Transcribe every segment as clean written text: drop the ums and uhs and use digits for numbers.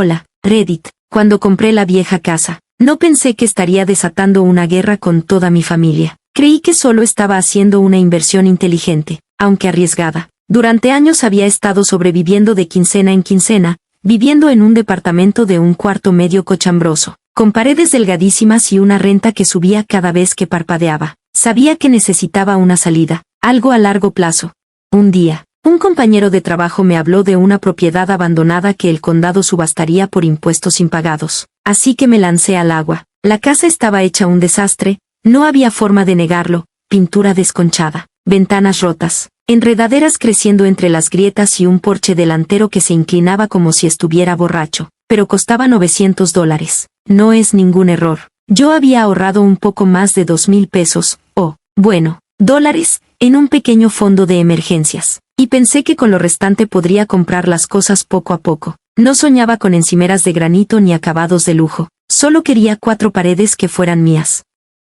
Hola, Reddit. Cuando compré la vieja casa, no pensé que estaría desatando una guerra con toda mi familia. Creí que solo estaba haciendo una inversión inteligente, aunque arriesgada. Durante años había estado sobreviviendo de quincena en quincena, viviendo en un departamento de un cuarto medio cochambroso, con paredes delgadísimas y una renta que subía cada vez que parpadeaba. Sabía que necesitaba una salida, algo a largo plazo. Un día, un compañero de trabajo me habló de una propiedad abandonada que el condado subastaría por impuestos impagados. Así que me lancé al agua. La casa estaba hecha un desastre, no había forma de negarlo, pintura desconchada, ventanas rotas, enredaderas creciendo entre las grietas y un porche delantero que se inclinaba como si estuviera borracho. Pero costaba $900. No es ningún error. Yo había ahorrado un poco más de $2,000, dólares, en un pequeño fondo de emergencias. Y pensé que con lo restante podría comprar las cosas poco a poco. No soñaba con encimeras de granito ni acabados de lujo. Solo quería 4 paredes que fueran mías.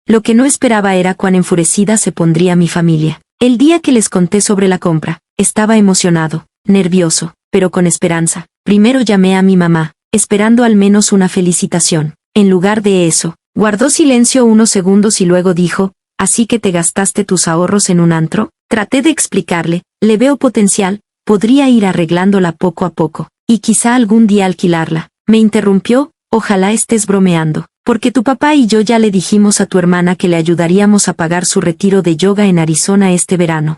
Lo que no esperaba era cuán enfurecida se pondría mi familia. El día que les conté sobre la compra, estaba emocionado, nervioso, pero con esperanza. Primero llamé a mi mamá, esperando al menos una felicitación. En lugar de eso, guardó silencio unos segundos y luego dijo, «¿Así que te gastaste tus ahorros en un antro?» Traté de explicarle, le veo potencial, podría ir arreglándola poco a poco, y quizá algún día alquilarla. Me interrumpió, ojalá estés bromeando, porque tu papá y yo ya le dijimos a tu hermana que le ayudaríamos a pagar su retiro de yoga en Arizona este verano.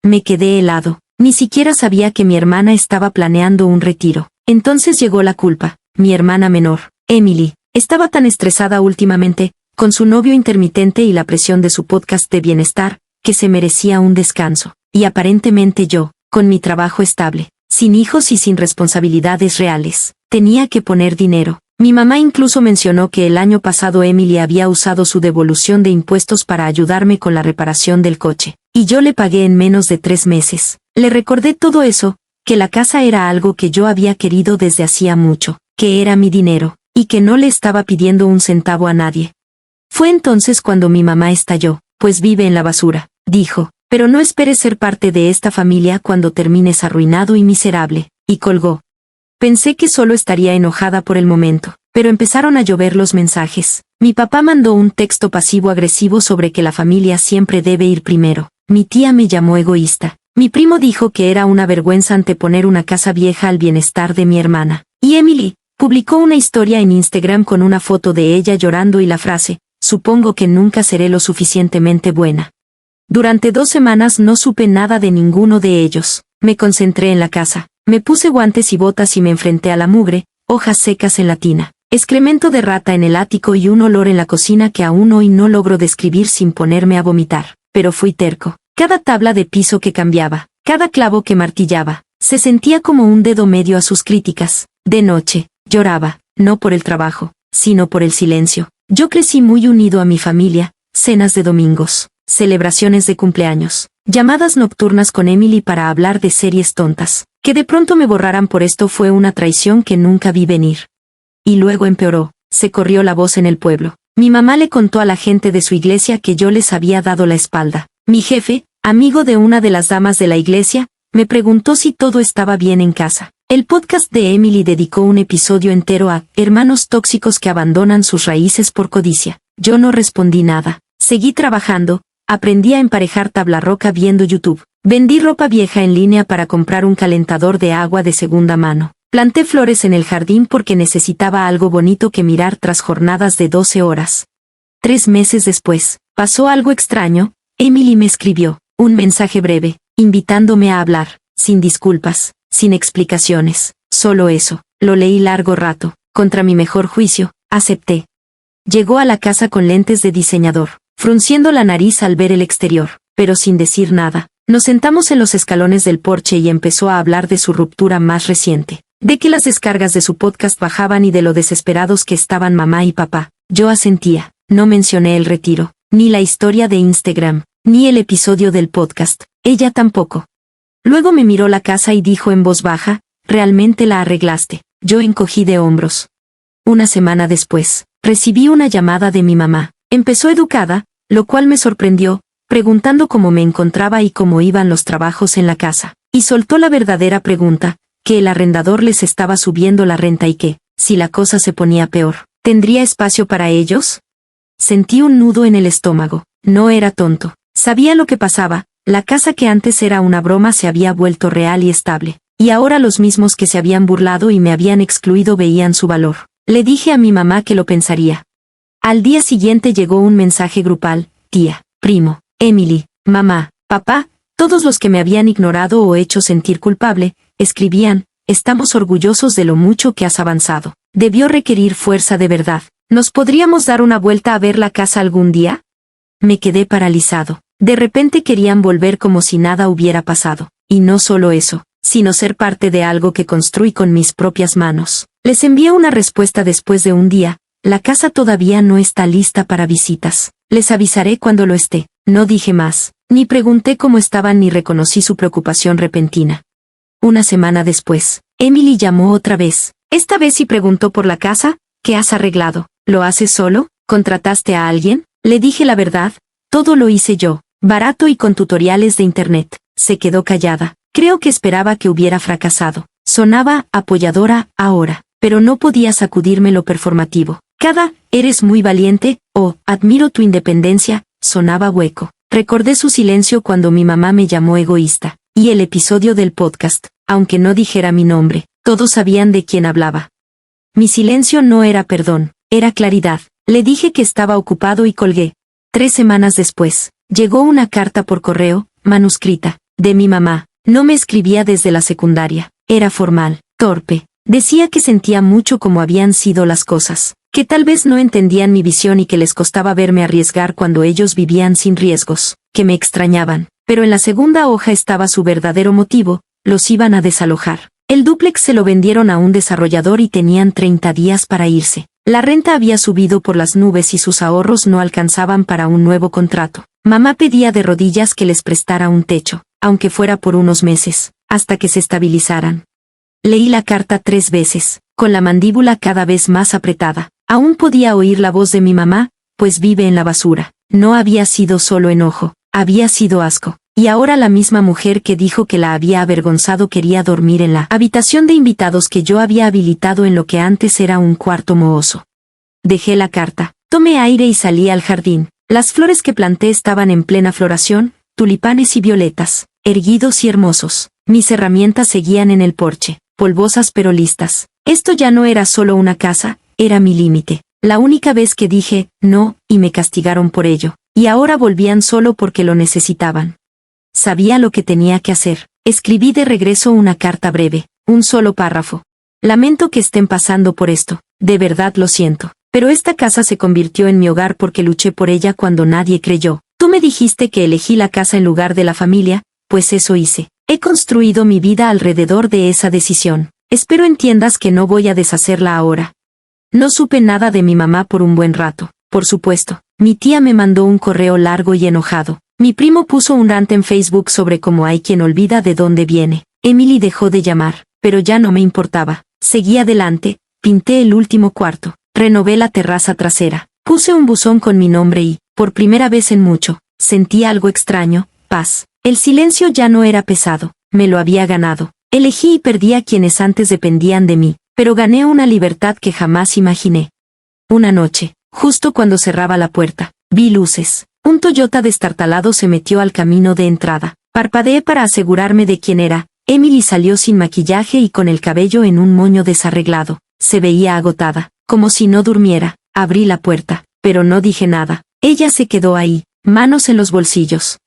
Me quedé helado, ni siquiera sabía que mi hermana estaba planeando un retiro. Entonces llegó la culpa, mi hermana menor, Emily, estaba tan estresada últimamente, con su novio intermitente y la presión de su podcast de bienestar, que se merecía un descanso. Y aparentemente yo, con mi trabajo estable, sin hijos y sin responsabilidades reales, tenía que poner dinero. Mi mamá incluso mencionó que el año pasado Emily había usado su devolución de impuestos para ayudarme con la reparación del coche, y yo le pagué en menos de 3 meses. Le recordé todo eso, que la casa era algo que yo había querido desde hacía mucho, que era mi dinero, y que no le estaba pidiendo un centavo a nadie. Fue entonces cuando mi mamá estalló, pues vive en la basura, dijo, pero no esperes ser parte de esta familia cuando termines arruinado y miserable, y colgó. Pensé que solo estaría enojada por el momento, pero empezaron a llover los mensajes. Mi papá mandó un texto pasivo-agresivo sobre que la familia siempre debe ir primero. Mi tía me llamó egoísta. Mi primo dijo que era una vergüenza anteponer una casa vieja al bienestar de mi hermana. Y Emily publicó una historia en Instagram con una foto de ella llorando y la frase, «Supongo que nunca seré lo suficientemente buena». Durante 2 semanas no supe nada de ninguno de ellos. Me concentré en la casa. Me puse guantes y botas y me enfrenté a la mugre, hojas secas en la tina, excremento de rata en el ático y un olor en la cocina que aún hoy no logro describir sin ponerme a vomitar. Pero fui terco. Cada tabla de piso que cambiaba, cada clavo que martillaba, se sentía como un dedo medio a sus críticas. De noche, lloraba, no por el trabajo, sino por el silencio. Yo crecí muy unido a mi familia, cenas de domingos, celebraciones de cumpleaños, llamadas nocturnas con Emily para hablar de series tontas. Que de pronto me borraran por esto fue una traición que nunca vi venir. Y luego empeoró, se corrió la voz en el pueblo. Mi mamá le contó a la gente de su iglesia que yo les había dado la espalda. Mi jefe, amigo de una de las damas de la iglesia, me preguntó si todo estaba bien en casa. El podcast de Emily dedicó un episodio entero a hermanos tóxicos que abandonan sus raíces por codicia. Yo no respondí nada. Seguí trabajando, aprendí a emparejar tabla roca viendo YouTube. Vendí ropa vieja en línea para comprar un calentador de agua de segunda mano. Planté flores en el jardín porque necesitaba algo bonito que mirar tras jornadas de 12 horas. 3 meses después, pasó algo extraño. Emily me escribió un mensaje breve, invitándome a hablar, sin disculpas, sin explicaciones, solo eso. Lo leí largo rato, contra mi mejor juicio, acepté. Llegó a la casa con lentes de diseñador, frunciendo la nariz al ver el exterior, pero sin decir nada. Nos sentamos en los escalones del porche y empezó a hablar de su ruptura más reciente, de que las descargas de su podcast bajaban y de lo desesperados que estaban mamá y papá. Yo asentía, no mencioné el retiro, ni la historia de Instagram, ni el episodio del podcast, ella tampoco. Luego me miró la casa y dijo en voz baja, «¿Realmente la arreglaste?» Yo encogí de hombros. Una semana después, recibí una llamada de mi mamá. Empezó educada, lo cual me sorprendió, preguntando cómo me encontraba y cómo iban los trabajos en la casa. Y soltó la verdadera pregunta, que el arrendador les estaba subiendo la renta y que, si la cosa se ponía peor, ¿tendría espacio para ellos? Sentí un nudo en el estómago. No era tonto. Sabía lo que pasaba. La casa que antes era una broma se había vuelto real y estable. Y ahora los mismos que se habían burlado y me habían excluido veían su valor. Le dije a mi mamá que lo pensaría. Al día siguiente llegó un mensaje grupal: tía, primo, Emily, mamá, papá, todos los que me habían ignorado o hecho sentir culpable, escribían: estamos orgullosos de lo mucho que has avanzado. Debió requerir fuerza de verdad. ¿Nos podríamos dar una vuelta a ver la casa algún día? Me quedé paralizado. De repente querían volver como si nada hubiera pasado. Y no solo eso, sino ser parte de algo que construí con mis propias manos. Les envié una respuesta después de un día: la casa todavía no está lista para visitas. Les avisaré cuando lo esté. No dije más, ni pregunté cómo estaban ni reconocí su preocupación repentina. Una semana después, Emily llamó otra vez. Esta vez y preguntó por la casa. ¿Qué has arreglado? ¿Lo haces solo? ¿Contrataste a alguien? Le dije la verdad. Todo lo hice yo, barato y con tutoriales de internet. Se quedó callada. Creo que esperaba que hubiera fracasado. Sonaba apoyadora ahora, pero no podía sacudirme lo performativo. Eres muy valiente, admiro tu independencia, sonaba hueco. Recordé su silencio cuando mi mamá me llamó egoísta. Y el episodio del podcast, aunque no dijera mi nombre, todos sabían de quién hablaba. Mi silencio no era perdón, era claridad. Le dije que estaba ocupado y colgué. 3 semanas después, llegó una carta por correo, manuscrita, de mi mamá. No me escribía desde la secundaria. Era formal, torpe. Decía que sentía mucho cómo habían sido las cosas, que tal vez no entendían mi visión y que les costaba verme arriesgar cuando ellos vivían sin riesgos, que me extrañaban. Pero en la segunda hoja estaba su verdadero motivo: los iban a desalojar. El dúplex se lo vendieron a un desarrollador y tenían 30 días para irse. La renta había subido por las nubes y sus ahorros no alcanzaban para un nuevo contrato. Mamá pedía de rodillas que les prestara un techo, aunque fuera por unos meses, hasta que se estabilizaran. Leí la carta 3 veces, con la mandíbula cada vez más apretada. Aún podía oír la voz de mi mamá: pues vive en la basura. No había sido solo enojo, había sido asco. Y ahora la misma mujer que dijo que la había avergonzado quería dormir en la habitación de invitados que yo había habilitado en lo que antes era un cuarto mohoso. Dejé la carta, tomé aire y salí al jardín. Las flores que planté estaban en plena floración, tulipanes y violetas, erguidos y hermosos. Mis herramientas seguían en el porche, polvosas pero listas. Esto ya no era solo una casa, era mi límite. La única vez que dije no, y me castigaron por ello. Y ahora volvían solo porque lo necesitaban. Sabía lo que tenía que hacer. Escribí de regreso una carta breve, un solo párrafo. Lamento que estén pasando por esto, de verdad lo siento. Pero esta casa se convirtió en mi hogar porque luché por ella cuando nadie creyó. Tú me dijiste que elegí la casa en lugar de la familia, pues eso hice. He construido mi vida alrededor de esa decisión. Espero entiendas que no voy a deshacerla ahora. No supe nada de mi mamá por un buen rato. Por supuesto, mi tía me mandó un correo largo y enojado. Mi primo puso un rant en Facebook sobre cómo hay quien olvida de dónde viene. Emily dejó de llamar, pero ya no me importaba. Seguí adelante, pinté el último cuarto, renové la terraza trasera, puse un buzón con mi nombre y, por primera vez en mucho, sentí algo extraño: paz. El silencio ya no era pesado, me lo había ganado. Elegí y perdí a quienes antes dependían de mí, pero gané una libertad que jamás imaginé. Una noche, justo cuando cerraba la puerta, vi luces. Un Toyota destartalado se metió al camino de entrada. Parpadeé para asegurarme de quién era. Emily salió sin maquillaje y con el cabello en un moño desarreglado. Se veía agotada, como si no durmiera. Abrí la puerta, pero no dije nada. Ella se quedó ahí, manos en los bolsillos.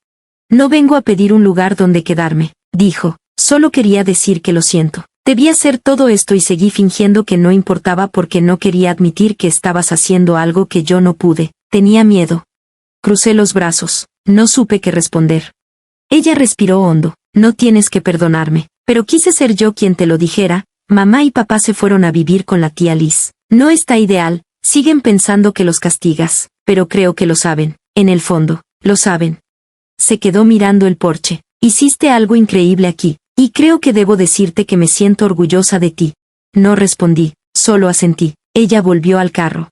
No vengo a pedir un lugar donde quedarme, dijo. Solo quería decir que lo siento. Debí hacer todo esto y seguí fingiendo que no importaba porque no quería admitir que estabas haciendo algo que yo no pude. Tenía miedo. Crucé los brazos. No supe qué responder. Ella respiró hondo. No tienes que perdonarme. Pero quise ser yo quien te lo dijera. Mamá y papá se fueron a vivir con la tía Liz. No está ideal. Siguen pensando que los castigas. Pero creo que lo saben. En el fondo, lo saben. Se quedó mirando el porche. Hiciste algo increíble aquí. Y creo que debo decirte que me siento orgullosa de ti. No respondí. Solo asentí. Ella volvió al carro.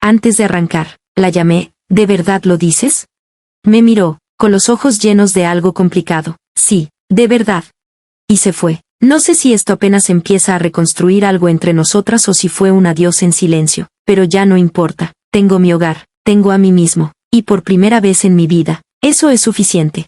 Antes de arrancar, la llamé. ¿De verdad lo dices? Me miró, con los ojos llenos de algo complicado. Sí, de verdad. Y se fue. No sé si esto apenas empieza a reconstruir algo entre nosotras o si fue un adiós en silencio, pero ya no importa. Tengo mi hogar, tengo a mí mismo, y por primera vez en mi vida, eso es suficiente.